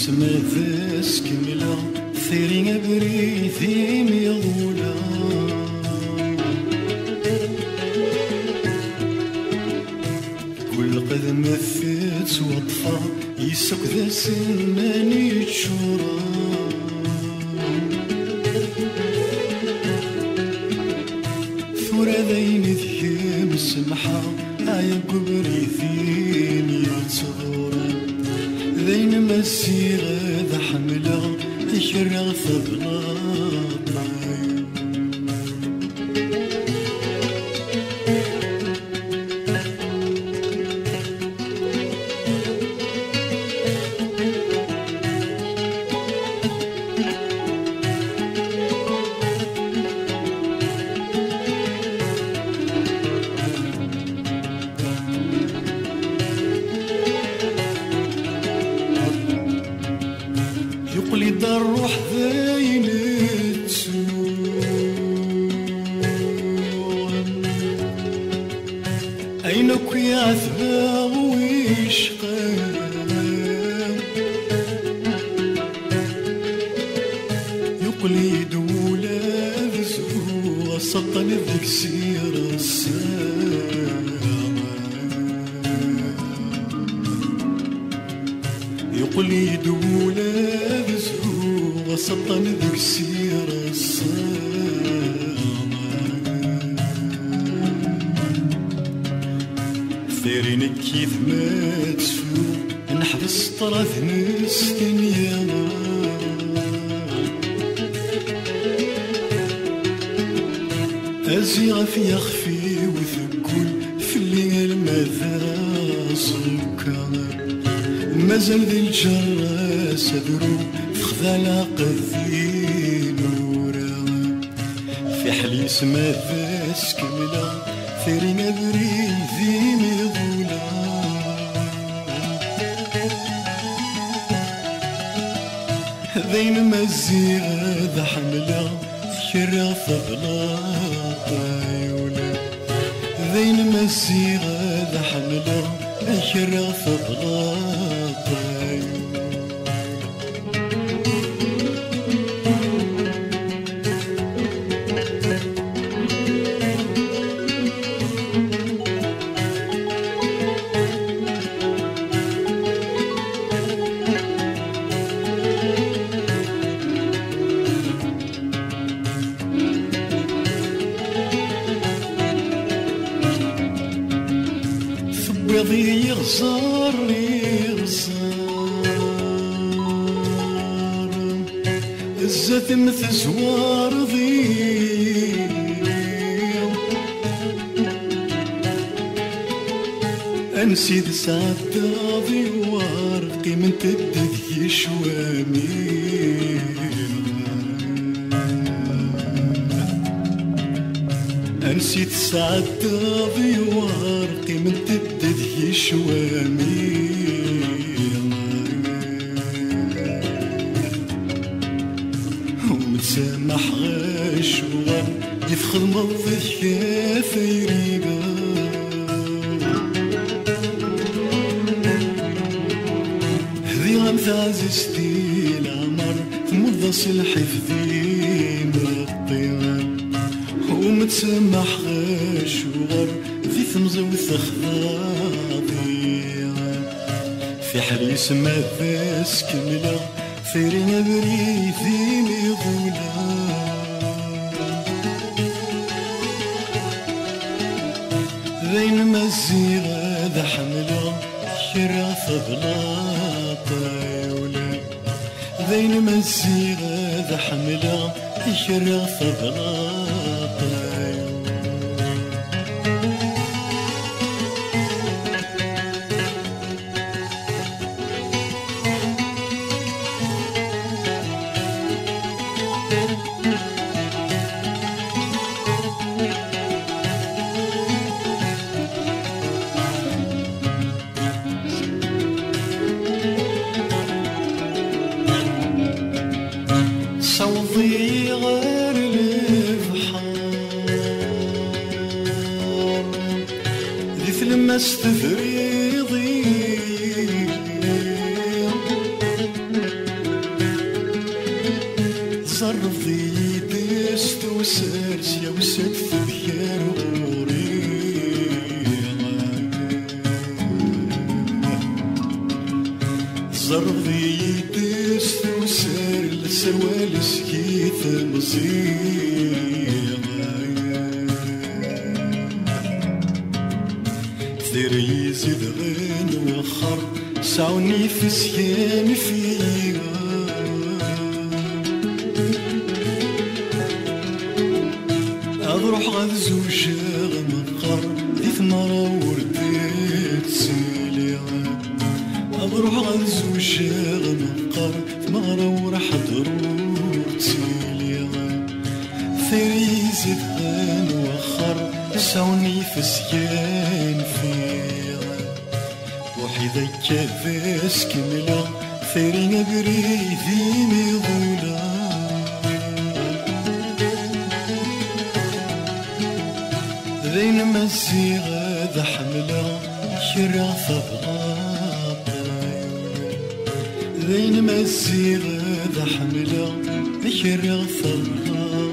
اسمه ذاس كملا ثيري بريثي ميغولا كل قدم مثت وطفا يسوق ذا سماني تشورا ثورة ذين ذيب السمحة عيا قبريثين يتصورا ذين مسيغة ذا حملة يشرغ ثبلاطا يقلد الروح ذاين تسون أينك يا عذبا ويشقى يقلد ولاد زهو سطن ذيك سير السامة يقلد ولاد وسطن ذيك سير الصامة ثيرين كيف ما تسوق نحبس طرف نسكن يا أزيغ في يخفي وثقول في الليل ماذا صلكار مازال ذي الجراس أدرو فخذا قذي نورا في حليس ما ذاس كملا ثيرين بريدي ميضولا ذين مزيغة ذا حملا شرا فغلاطا يولا ذين مزيغة ذا حملا شرا فغلاطا بيضي يغزر الزت مثل زوار ضيق أنسيد سعد ضيوار قيمة الدذي شوامي أنسيد سعد ضيوار قيمة الدذي شوامي ومتسامح غاشوار يفخذ موضح يا ثيريبا هذي غمث عزيزتي العمر تمضى الحفظي مطيرا ومتسامح غاشوار ذي ثمزة وثخضاضي في حليس ما ذاس كملا ثيرين بريثي ميضولا ذين مزيغة ذا حملا شرا فضلاطا يولا ذين مزيغة ذا حملا شرا فضلاطا ضي غير البحر ذي فلما استفريضي زرضي دست وسارس يا وسد ثبيار زرضي دست وسار السروال سكيت مزيغ ثيري يزيد غين وخر ساوني في سيان فيها أروح غاد زوجة غمقر دي ثمرة ورديت سيليها أروح غاد زوجة غمقر ثمرة ورح ضرورت سيليها ثيري يزيد غين وخر ساوني في سيان فيها روحي ذاك ذاس كملة ثيري نقريدي ميضولا ذين مزيغة ذا حملة شراثة بغاطايا ذين مزيغة ذا حملة شراثة بغاطايا